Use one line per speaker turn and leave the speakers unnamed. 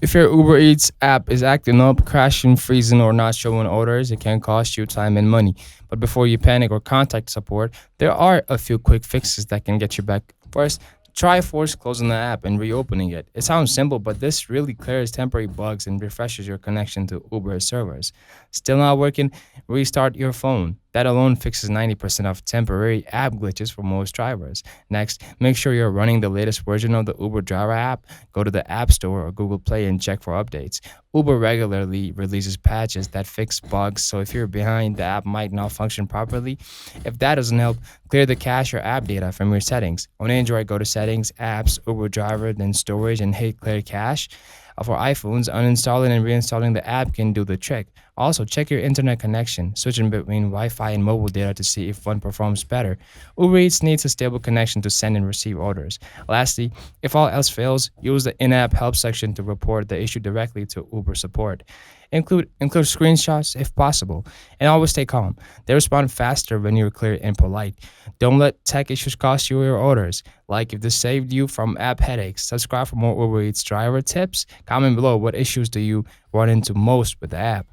If your Uber Eats app is acting up, crashing, freezing, or not showing orders, it can cost you time and money. But before you panic or contact support, there are a few quick fixes that can get you back. First, try force closing the app and reopening it. It sounds simple, but this really clears temporary bugs and refreshes your connection to Uber servers. Still not working? Restart your phone. That alone fixes 90% of temporary app glitches for most drivers. Next, make sure you're running the latest version of the Uber Driver app. Go to the App Store or Google Play and check for updates. Uber regularly releases patches that fix bugs, so if you're behind, the app might not function properly. If that doesn't help, clear the cache or app data from your settings. On Android, go to Settings, Apps, Uber Driver, then Storage, and hit Clear Cache. For iPhones, uninstalling and reinstalling the app can do the trick. Also, check your internet connection, switching between Wi Fi and mobile data to see if one performs better. Uber Eats needs a stable connection to send and receive orders. Lastly, if all else fails, use the in app help section to report the issue directly to Uber support. Include screenshots if possible, and always stay calm. They respond faster when you're clear and polite. Don't let tech issues cost you your orders. Like if this saved you from app headaches. Subscribe for more Uber Eats driver tips. Comment below what issues do you run into most with the app.